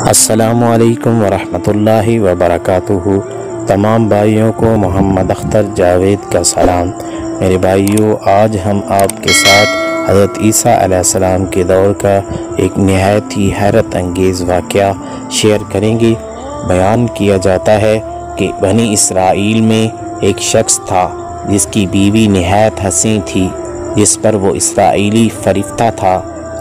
अस्सलामुअलैकुम वरहमतुल्लाहि वबरकातुहू। तमाम भाइयों को मोहम्मद अख्तर जावेद का सलाम। मेरे भाइयों, आज हम आपके साथ हज़रत ईसा अलैहिस्सलाम के दौर का एक नहायत ही हैरत अंगेज़ वाक़या शेयर करेंगे। बयान किया जाता है कि बनी इसराइल में एक शख्स था जिसकी बीवी नहायत हसीन थी, जिस पर वो इसराइली फरिश्ता था।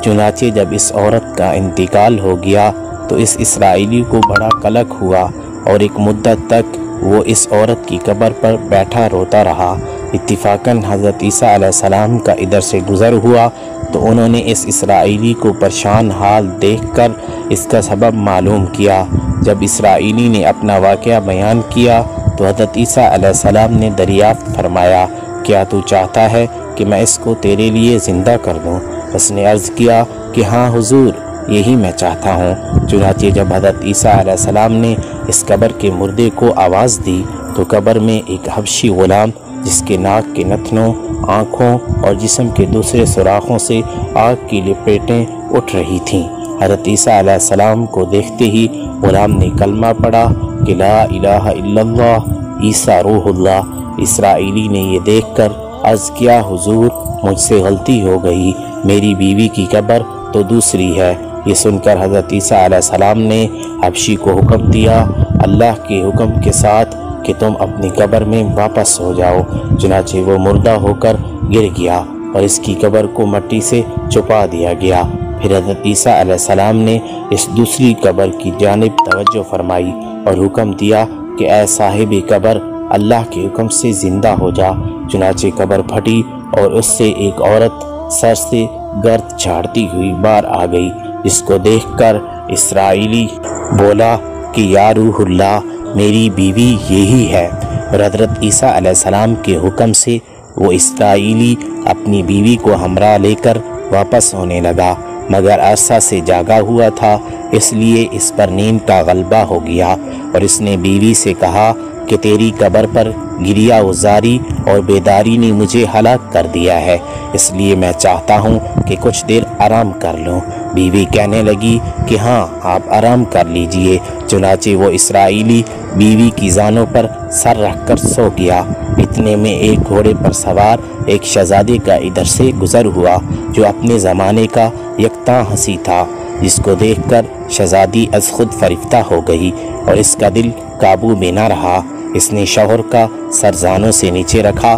चुनाचे जब इस औरत का इंतकाल हो गया तो इस इसराइली को बड़ा कलक हुआ और एक मुद्दत तक वो इस औरत की कब्र पर बैठा रोता रहा। इत्तिफाकन हज़रत ईसा अलैहिस्सलाम का इधर से गुज़र हुआ तो उन्होंने इस इसराइली को परेशान हाल देखकर इसका सबब मालूम किया। जब इसराइली ने अपना वाक़या बयान किया तो हज़रत ईसा अलैहिस्सलाम ने दरियाफ़्त फरमाया, क्या तू चाहता है कि मैं इसको तेरे लिए ज़िंदा कर दूँ? उसने अर्ज़ किया कि हाँ हुज़ूर, यही मैं चाहता हूँ। चुनाचे जब हज़रत ईसा अलैहिस्सलाम ने इस कब्र के मुर्दे को आवाज़ दी तो कब्र में एक हबशी ग़ुलाम, जिसके नाक के नथनों, आँखों और जिस्म के दूसरे सुराखों से आग की लपेटें उठ रही थीं, हज़रत ईसा अलैहिस्सलाम को देखते ही ग़ुलाम ने कलमा पढ़ा कि ला इलाहा इल्लल्लाह ईसा रूहुल्लाह। इसराइली ने ये देखकर अर्ज़ किया, हुज़ूर, मुझसे गलती हो गई, मेरी बीवी की कब्र तो दूसरी है। ये सुनकर हज़रत ईसा अलैहिस्सलाम ने हबशी को हुक्म दिया, अल्लाह के हुक्म के साथ, कि तुम अपनी कब्र में वापस हो जाओ। चुनाचे वो मुर्दा होकर गिर गया और इसकी कब्र को मिट्टी से छुपा दिया गया। फिर हज़रत ईसा अलैहिस्सलाम ने इस दूसरी कब्र की जानिब तवज्जो फरमाई और हुक्म दिया कि ऐ साहिब कब्र, अल्लाह के हुक्म से ज़िंदा हो जा। चुनाचे कब्र फटी और उससे एक औरत सर से गर्द झाड़ती हुई बाहर आ गई, जिसको देखकर इसराइली बोला कि या रूहुल्लाह, मेरी बीवी यही है। और हज़रत ईसा अलैहिस्सलाम के हुक्म से वो इसराइली अपनी बीवी को हमरा लेकर वापस होने लगा, मगर अरसा से जागा हुआ था, इसलिए इस पर नींद का गलबा हो गया और इसने बीवी से कहा कि तेरी कब्र पर गिरिया उजारी और बेदारी ने मुझे हलाक कर दिया है, इसलिए मैं चाहता हूँ कि कुछ देर आराम कर लूँ। बीवी कहने लगी कि हाँ, आप आराम कर लीजिए। चुनाचे वो इसराइली बीवी की जानों पर सर रखकर सो गया। इतने में एक घोड़े पर सवार एक शहजादे का इधर से गुजर हुआ, जो अपने ज़माने का यकता हंसी था, जिसको देखकर शहजादी अज खुद फरिफ्ता हो गई और इसका दिल काबू में न रहा। इसने शौहर का सर जानों से नीचे रखा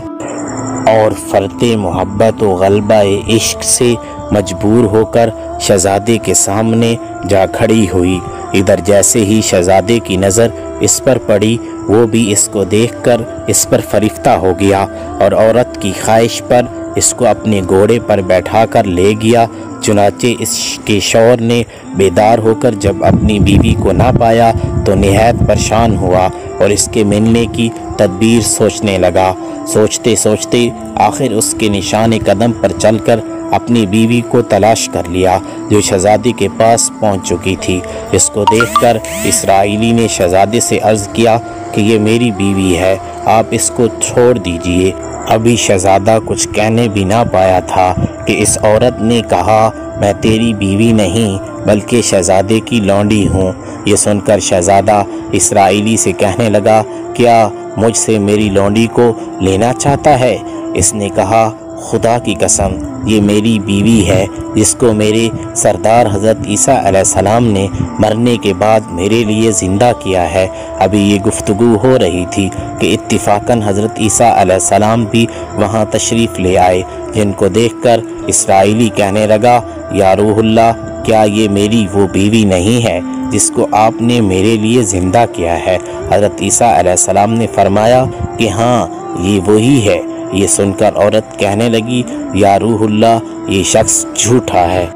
और फ़र्ते मोहब्बत व गलबा इश्क से मजबूर होकर शहजादे के सामने जा खड़ी हुई। इधर जैसे ही शहजादे की नज़र इस पर पड़ी, वो भी इसको देखकर इस पर फरिफ्ता हो गया और औरत की ख्वाहिश पर इसको अपने घोड़े पर बैठाकर ले गया। चुनाचे इसके शौहर ने बेदार होकर जब अपनी बीवी को ना पाया तो निहायत परेशान हुआ और इसके मिलने की तदबीर सोचने लगा। सोचते सोचते आखिर उसके निशाने कदम पर चलकर अपनी बीवी को तलाश कर लिया, जो शहजादे के पास पहुंच चुकी थी। इसको देखकर इसराइली ने शहजादे से अर्ज़ किया कि ये मेरी बीवी है, आप इसको छोड़ दीजिए। अभी शहजादा कुछ कहने भी ना पाया था कि इस औरत ने कहा, मैं तेरी बीवी नहीं बल्कि शहजादे की लौंडी हूँ। ये सुनकर शहजादा इसराइली से कहने लगा, क्या मुझसे मेरी लौंडी को लेना चाहता है? इसने कहा, खुदा की कसम, ये मेरी बीवी है, जिसको मेरे सरदार हज़रत ईसा अलैहिस्सलाम ने मरने के बाद मेरे लिए ज़िंदा किया है। अभी ये गुफ्तगू हो रही थी कि इत्तिफाकन हज़रत ईसा अलैहिस्सलाम भी वहाँ तशरीफ़ ले आए, जिनको देखकर इसराइली कहने लगा, या रूहुल्लाह, क्या ये मेरी वो बीवी नहीं है जिसको आपने मेरे लिए ज़िंदा किया है? हज़रत ईसा अलैहिस्सलाम ने फरमाया कि हाँ, ये वही है। ये सुनकर औरत कहने लगी, या रूहुल्लाह, ये शख्स झूठा है,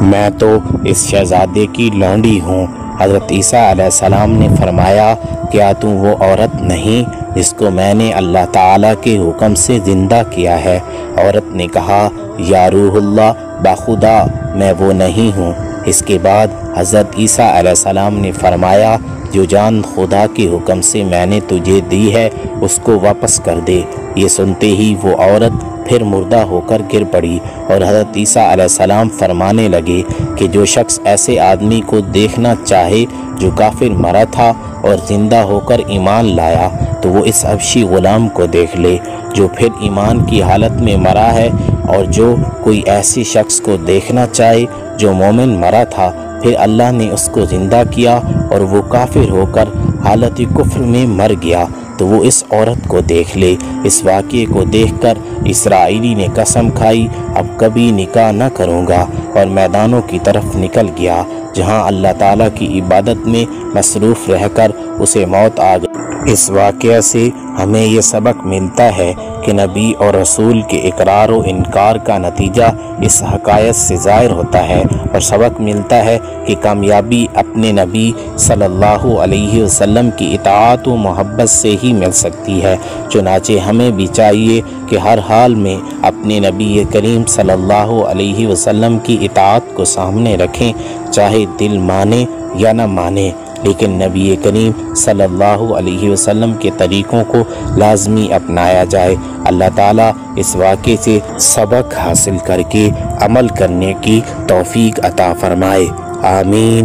मैं तो इस शहजादे की लौंडी हूँ। हज़रत ईसा अलैहिस्सलाम ने फरमाया, क्या तू वो औरत नहीं जिसको मैंने अल्लाह ताला के हुक्म से ज़िंदा किया है? औरत ने कहा, या रूहुल्लाह, बाखुदा, मैं वो नहीं हूँ। इसके बाद हज़रत ईसा अलैहिस्सलाम ने फरमाया, जो जान खुदा के हुक्म से मैंने तुझे दी है उसको वापस कर दे। ये सुनते ही वो औरत پھر مردہ ہو کر گر پڑی، اور حضرت عیسیٰ علیہ السلام فرمانے لگے کہ جو شخص ایسے آدمی کو دیکھنا چاہے جو کافر مرا تھا اور زندہ ہو کر ایمان لایا تو وہ اس حبشی غلام کو دیکھ لے جو پھر ایمان کی حالت میں مرا ہے، اور جو کوئی ایسی شخص کو دیکھنا چاہے جو مومن مرا تھا پھر اللہ نے اس کو زندہ کیا اور وہ کافر ہو کر حالت کفر میں مر گیا تو وہ اس عورت کو دیکھ لے۔ اس واقعے کو دیکھ کر اسرائیلی نے قسم کھائی اب کبھی نکاح نہ کروں گا، اور میدانوں کی طرف نکل گیا جہاں اللہ تعالیٰ کی عبادت میں مصروف رہ کر اسے موت آ گئی۔ اس واقعہ سے ہمیں یہ سبق ملتا ہے کہ نبی اور رسول کے اقرار و انکار کا نتیجہ اس حقائق سے ظاہر ہوتا ہے، اور سبق ملتا ہے کہ کامیابی اپنے نبی صلی اللہ علیہ وسلم کی اطاعت و محبت سے ہی مل سکتی ہے۔ چنانچہ ہمیں بھی چاہیے کہ ہر حال میں اپنے نبی کریم صلی اللہ علیہ وسلم کی اطاعت کو سامنے رکھیں، چاہے دل مانے یا نہ مانے، لیکن نبی کریم صلی اللہ علیہ وسلم کے طریقوں کو لازمی اپنایا جائے۔ اللہ تعالیٰ اس واقعے سے سبق حاصل کر کے عمل کرنے کی توفیق عطا فرمائے، آمین۔